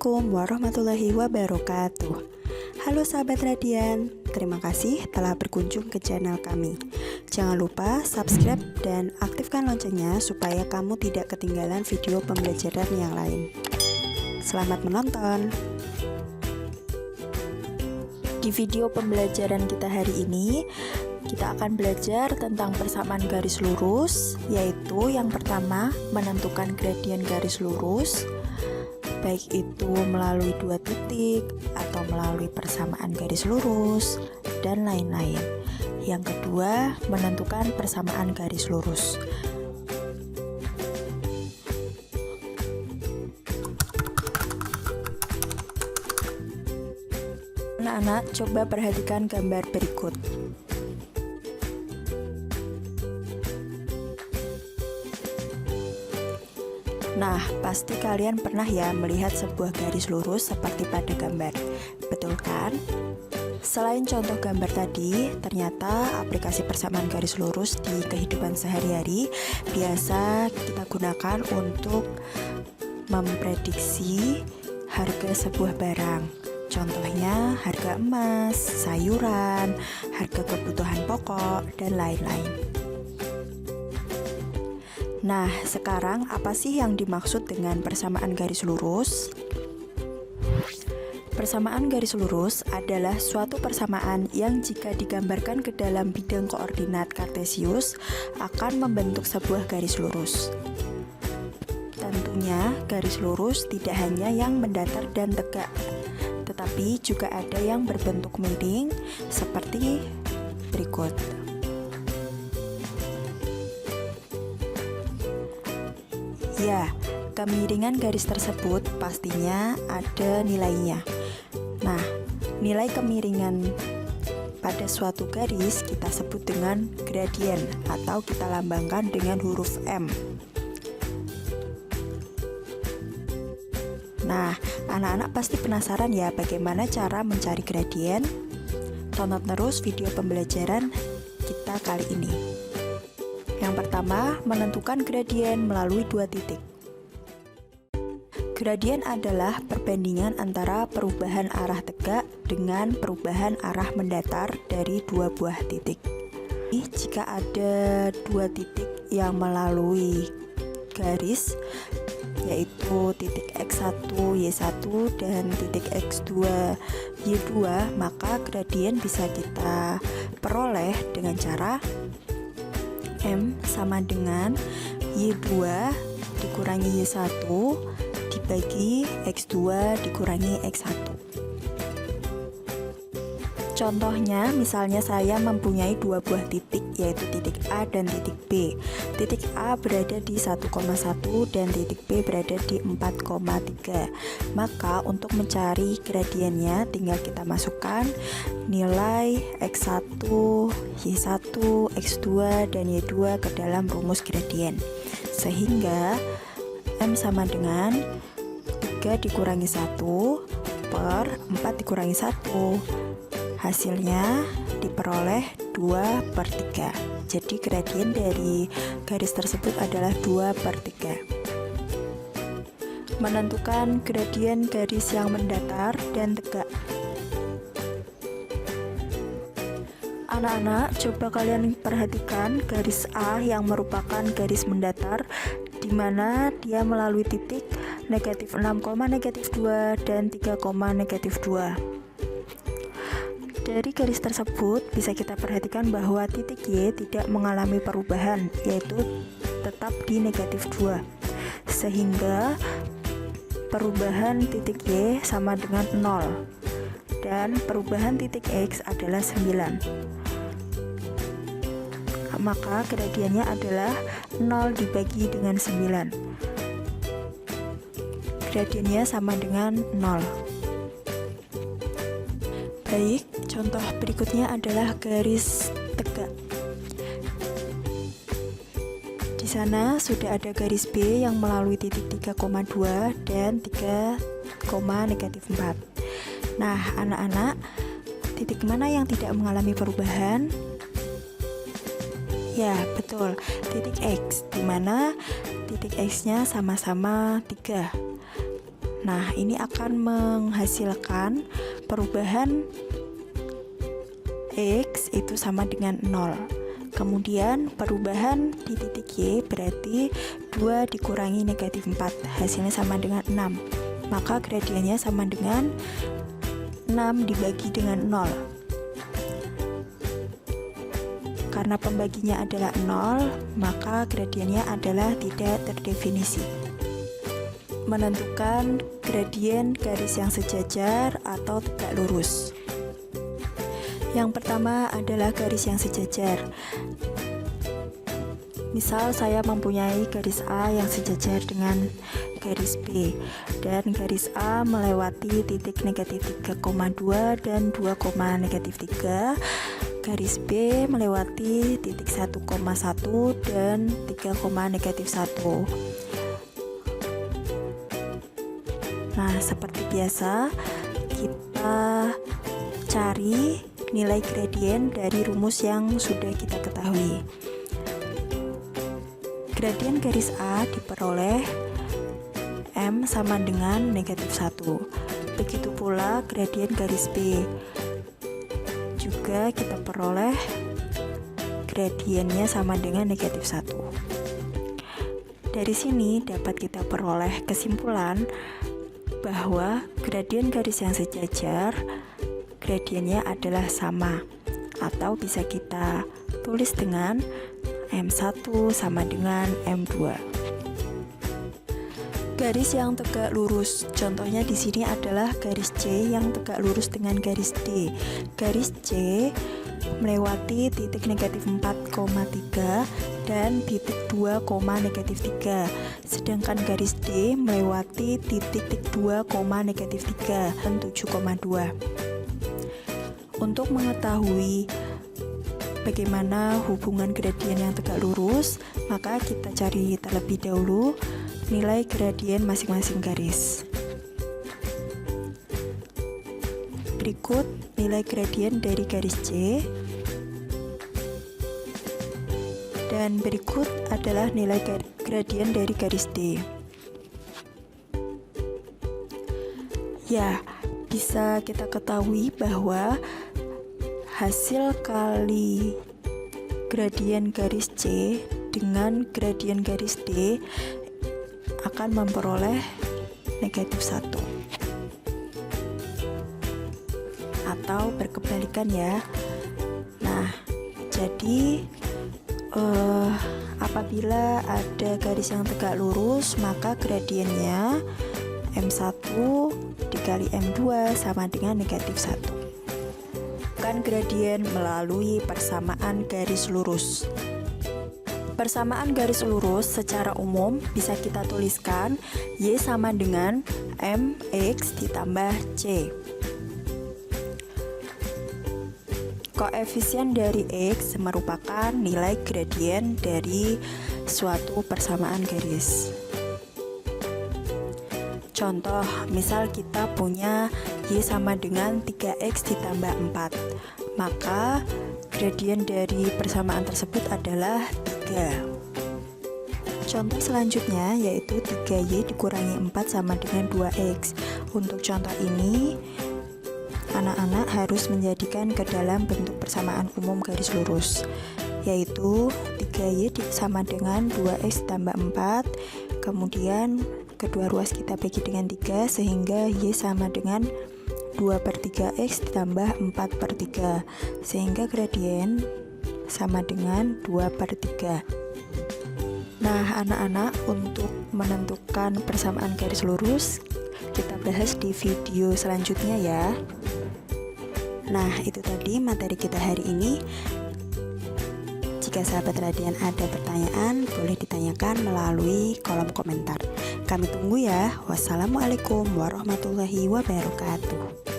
Assalamualaikum warahmatullahi wabarakatuh. Halo sahabat Radian, terima kasih telah berkunjung ke channel kami. Jangan lupa subscribe dan aktifkan loncengnya supaya kamu tidak ketinggalan video pembelajaran yang lain. Selamat menonton. Di video pembelajaran kita hari ini, kita akan belajar tentang persamaan garis lurus, yaitu yang pertama menentukan gradien garis lurus, baik itu melalui dua titik atau melalui persamaan garis lurus dan lain-lain. Yang kedua, menentukan persamaan garis lurus. Anak-anak, coba perhatikan gambar berikut. Nah, pasti kalian pernah ya melihat sebuah garis lurus seperti pada gambar, betul kan? Selain contoh gambar tadi, ternyata aplikasi persamaan garis lurus di kehidupan sehari-hari biasa kita gunakan untuk memprediksi harga sebuah barang. Contohnya harga emas, sayuran, harga kebutuhan pokok, dan lain-lain. Nah, sekarang apa sih yang dimaksud dengan persamaan garis lurus? Persamaan garis lurus adalah suatu persamaan yang jika digambarkan ke dalam bidang koordinat kartesius akan membentuk sebuah garis lurus. Tentunya, garis lurus tidak hanya yang mendatar dan tegak, tetapi juga ada yang berbentuk miring seperti berikut. Ya, kemiringan garis tersebut pastinya ada nilainya. Nah, nilai kemiringan pada suatu garis kita sebut dengan gradien atau kita lambangkan dengan huruf M. Nah, anak-anak pasti penasaran ya bagaimana cara mencari gradien? Tonton terus video pembelajaran kita kali ini. Yang pertama, menentukan gradien melalui dua titik. Gradien adalah perbandingan antara perubahan arah tegak dengan perubahan arah mendatar dari dua buah titik. Jika ada dua titik yang melalui garis, yaitu titik X1, Y1 dan titik X2, Y2, maka gradien bisa kita peroleh dengan cara M sama dengan Y2 dikurangi Y1 dibagi X2 dikurangi X1. Contohnya, misalnya saya mempunyai dua buah titik, yaitu titik A dan titik B. Titik A berada di 1,1 dan titik B berada di 4,3. Maka untuk mencari gradiennya tinggal kita masukkan nilai X1, Y1, X2, dan Y2 ke dalam rumus gradien. Sehingga M sama dengan 3 dikurangi 1 per 4 dikurangi 1. Hasilnya diperoleh 2 per 3. Jadi gradien dari garis tersebut adalah 2 per 3. Menentukan gradien garis yang mendatar dan tegak. Anak-anak, coba kalian perhatikan garis A yang merupakan garis mendatar, di mana dia melalui titik negatif 6, negatif 2 dan 3, negatif 2. Dari garis tersebut bisa kita perhatikan bahwa titik Y tidak mengalami perubahan, yaitu tetap di negatif 2. Sehingga perubahan titik Y sama dengan 0 dan perubahan titik X adalah 9. Maka gradiennya adalah 0 dibagi dengan 9. Gradiennya sama dengan 0. Baik, contoh berikutnya adalah garis tegak. Di sana sudah ada garis B yang melalui titik 3,2 dan 3, negatif 4. Nah, anak-anak, titik mana yang tidak mengalami perubahan? Ya, betul, titik X, di mana titik X-nya sama-sama 3. Nah, ini akan menghasilkan perubahan X itu sama dengan 0. Kemudian perubahan di titik Y berarti 2 dikurangi negatif 4, hasilnya sama dengan 6. Maka gradiennya sama dengan 6 dibagi dengan 0. Karena pembaginya adalah 0, maka gradiennya adalah tidak terdefinisi. Menentukan gradien garis yang sejajar atau tegak lurus. Yang pertama adalah garis yang sejajar. Misal saya mempunyai garis A yang sejajar dengan garis B, dan garis A melewati titik negatif 3,2 dan 2, negatif 3. Garis B melewati titik 1,1 dan 3, negatif 1. Nah, seperti biasa kita cari nilai gradien dari rumus yang sudah kita ketahui. Gradien garis A diperoleh M sama dengan negatif 1. Begitu pula gradien garis B. Juga kita peroleh gradiennya sama dengan negatif 1. Dari sini dapat kita peroleh kesimpulan bahwa gradien garis yang sejajar gradiennya adalah sama, atau bisa kita tulis dengan M1 sama dengan M2. Garis yang tegak lurus, contohnya di sini adalah garis C yang tegak lurus dengan garis D. Garis C melewati titik negatif 4,3 dan titik 2, negatif 3. Sedangkan garis D melewati titik 2, negatif 3 dan 7,2. Untuk mengetahui bagaimana hubungan gradien yang tegak lurus, maka kita cari terlebih dahulu nilai gradien masing-masing garis. Berikut nilai gradien dari garis C, dan berikut adalah nilai gradien dari garis D. Ya, bisa kita ketahui bahwa hasil kali gradien garis C dengan gradien garis D akan memperoleh negatif 1, atau berkebalikan ya. Nah, jadi apabila ada garis yang tegak lurus, maka gradiennya M1 dikali M2 sama dengan negatif 1. Bukan gradien melalui persamaan garis lurus. Persamaan garis lurus secara umum bisa kita tuliskan Y sama dengan MX ditambah C. Koefisien dari X merupakan nilai gradien dari suatu persamaan garis. Contoh, misal kita punya Y sama dengan 3X ditambah 4, maka gradien dari persamaan tersebut adalah 3. Contoh selanjutnya yaitu 3Y dikurangi 4 sama dengan 2X. Untuk contoh ini, anak-anak harus menjadikan ke dalam bentuk persamaan umum garis lurus, yaitu 3Y sama dengan 2X tambah 4, kemudian kedua ruas kita bagi dengan 3 sehingga Y sama dengan 2/3X ditambah 4/3, sehingga gradien sama dengan 2/3. Nah, anak-anak, untuk menentukan persamaan garis lurus kita bahas di video selanjutnya ya. Nah, itu tadi materi kita hari ini. Jika sahabat Radian ada pertanyaan, boleh ditanyakan melalui kolom komentar. Kami tunggu ya. Wassalamualaikum warahmatullahi wabarakatuh.